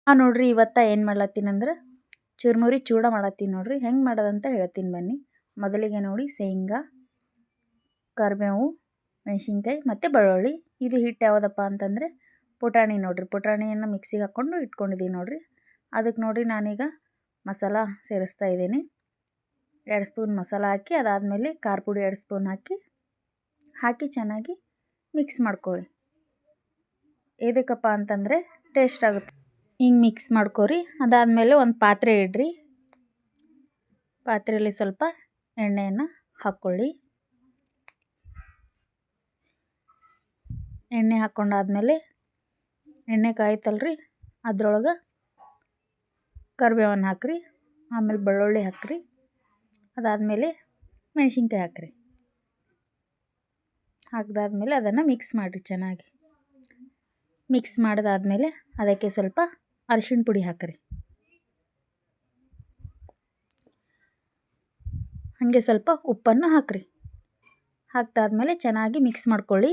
ನೋಡ್ರಿ ಇವತ್ತು ಏನು ಮಾಡ್ಲತ್ತೀನಂದ್ರೆ ಚುರ್ಮುರಿ ಚೂಡ ಮಾಡತ್ತೀನಿ ನೋಡ್ರಿ. ಹೆಂಗೆ ಮಾಡೋದಂತ ಹೇಳ್ತೀನಿ ಬನ್ನಿ. ಮೊದಲಿಗೆ ನೋಡಿ ಶೇಂಗಾ, ಕರಿಬೇವು, ಮೆಣಸಿನ್ಕಾಯಿ ಮತ್ತು ಬೆಳ್ಳುಳ್ಳಿ. ಇದು ಹಿಟ್ಟು ಯಾವುದಪ್ಪ ಅಂತಂದರೆ ಪುಟಾಣಿ ನೋಡ್ರಿ. ಪುಟಾಣಿಯನ್ನು ಮಿಕ್ಸಿಗೆ ಹಾಕ್ಕೊಂಡು ಇಟ್ಕೊಂಡಿದ್ದೀನಿ ನೋಡ್ರಿ. ಅದಕ್ಕೆ ನೋಡ್ರಿ ನಾನೀಗ ಮಸಾಲ ಸೇರಿಸ್ತಾ ಇದ್ದೀನಿ. 2 ಸ್ಪೂನ್ ಮಸಾಲ ಹಾಕಿ ಅದಾದಮೇಲೆ ಖಾರ ಪುಡಿ 2 ಸ್ಪೂನ್ ಹಾಕಿ ಚೆನ್ನಾಗಿ ಮಿಕ್ಸ್ ಮಾಡ್ಕೊಳ್ಳಿ. ಏದಕ್ಕಪ್ಪ ಅಂತಂದರೆ ಟೇಸ್ಟ್ ಆಗುತ್ತೆ. ಹಿಂಗೆ ಮಿಕ್ಸ್ ಮಾಡ್ಕೊರಿ. ಅದಾದಮೇಲೆ ಒಂದು ಪಾತ್ರೆ ಇಡ್ರಿ. ಪಾತ್ರೆಯಲ್ಲಿ ಸ್ವಲ್ಪ ಎಣ್ಣೆಯನ್ನು ಹಾಕ್ಕೊಳ್ಳಿ. ಎಣ್ಣೆ ಹಾಕ್ಕೊಂಡಾದ್ಮೇಲೆ ಎಣ್ಣೆ ಕಾಯ್ತಲ್ರಿ, ಅದ್ರೊಳಗೆ ಕರಿಬೇವನ್ನು ಹಾಕ್ರಿ. ಆಮೇಲೆ ಬೆಳ್ಳುಳ್ಳಿ ಹಾಕ್ರಿ. ಅದಾದಮೇಲೆ ಮೆಣಸಿನ್ಕಾಯಿ ಹಾಕ್ರಿ. ಹಾಕಿದಾದ್ಮೇಲೆ ಅದನ್ನು ಮಿಕ್ಸ್ ಮಾಡಿರಿ ಚೆನ್ನಾಗಿ. ಮಿಕ್ಸ್ ಮಾಡಿದಾದ್ಮೇಲೆ ಅದಕ್ಕೆ ಸ್ವಲ್ಪ ಅರಿಶಿಣ ಪುಡಿ ಹಾಕ್ರಿ. ಹಾಗೆ ಸ್ವಲ್ಪ ಉಪ್ಪನ್ನು ಹಾಕ್ರಿ. ಹಾಕಿದಾದ್ಮೇಲೆ ಚೆನ್ನಾಗಿ ಮಿಕ್ಸ್ ಮಾಡ್ಕೊಳ್ಳಿ.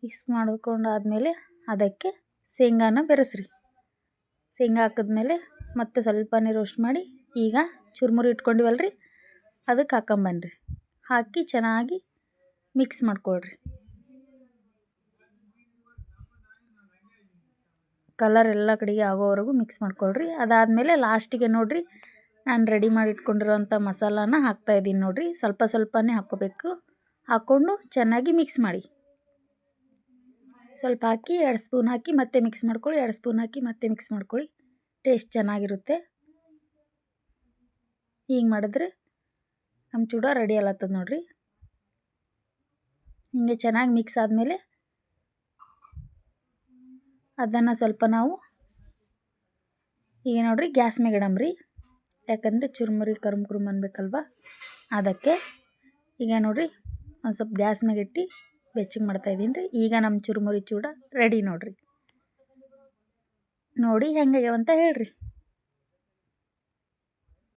ಮಿಕ್ಸ್ ಮಾಡ್ಕೊಂಡಾದ್ಮೇಲೆ ಅದಕ್ಕೆ ಶೇಂಗಾನ ಬೆರೆಸ್ರಿ. ಶೇಂಗಾ ಹಾಕಿದ್ಮೇಲೆ ಮತ್ತೆ ಸ್ವಲ್ಪನೇ ರೋಸ್ಟ್ ಮಾಡಿ ಈಗ ಚುರುಮುರಿ ಇಟ್ಕೊಂಡಿವಲ್ರಿ ಅದಕ್ಕೆ ಹಾಕೊಂಬನ್ರಿ. ಹಾಕಿ ಚೆನ್ನಾಗಿ ಮಿಕ್ಸ್ ಮಾಡ್ಕೊಳ್ರಿ. ಕಲರ್ ಎಲ್ಲ ಕಡೆಗೆ ಆಗೋವರೆಗೂ ಮಿಕ್ಸ್ ಮಾಡ್ಕೊಳ್ರಿ. ಅದಾದಮೇಲೆ ಲಾಸ್ಟಿಗೆ ನೋಡಿರಿ ನಾನು ರೆಡಿ ಮಾಡಿ ಇಟ್ಕೊಂಡಿರೋಂಥ ಮಸಾಲಾನ ಹಾಕ್ತಾಯಿದ್ದೀನಿ ನೋಡಿರಿ. ಸ್ವಲ್ಪ ಸ್ವಲ್ಪನೇ ಹಾಕ್ಕೋಬೇಕು. ಹಾಕ್ಕೊಂಡು ಚೆನ್ನಾಗಿ ಮಿಕ್ಸ್ ಮಾಡಿ. ಸ್ವಲ್ಪ ಹಾಕಿ 2 ಸ್ಪೂನ್ ಹಾಕಿ ಮತ್ತೆ ಮಿಕ್ಸ್ ಮಾಡ್ಕೊಳ್ಳಿ. 2 ಸ್ಪೂನ್ ಹಾಕಿ ಮತ್ತೆ ಮಿಕ್ಸ್ ಮಾಡ್ಕೊಳ್ಳಿ. ಟೇಸ್ಟ್ ಚೆನ್ನಾಗಿರುತ್ತೆ. ಹೀಗೆ ಮಾಡಿದ್ರೆ ನಮ್ಮ ಚೂಡ ರೆಡಿ ಆಗತ್ತದ ನೋಡಿರಿ. ಹೀಗೆ ಚೆನ್ನಾಗಿ ಮಿಕ್ಸ್ ಆದಮೇಲೆ ಅದನ್ನು ಸ್ವಲ್ಪ ನಾವು ಈಗ ನೋಡಿರಿ ಗ್ಯಾಸ್ ಮ್ಯಾಗ ಇಡಮ್ರಿ. ಯಾಕಂದರೆ ಚುರುಮುರಿ ಕರುಮ್ ಕುರುಮ್ ಅನ್ಬೇಕಲ್ವ ಅದಕ್ಕೆ. ಈಗ ನೋಡಿರಿ ಒಂದು ಸ್ವಲ್ಪ ಗ್ಯಾಸ್ ಮ್ಯಾಗ ಇಟ್ಟು ಬೆಚ್ಚಗೆ ಮಾಡ್ತಾಯಿದ್ದೀನಿ ರೀ. ಈಗ ನಮ್ಮ ಚುರುಮುರಿ ಚೂಡ ರೆಡಿ ನೋಡಿರಿ. ನೋಡಿ ಹೆಂಗಾಗ್ಯಾವಂತ ಹೇಳ್ರಿ.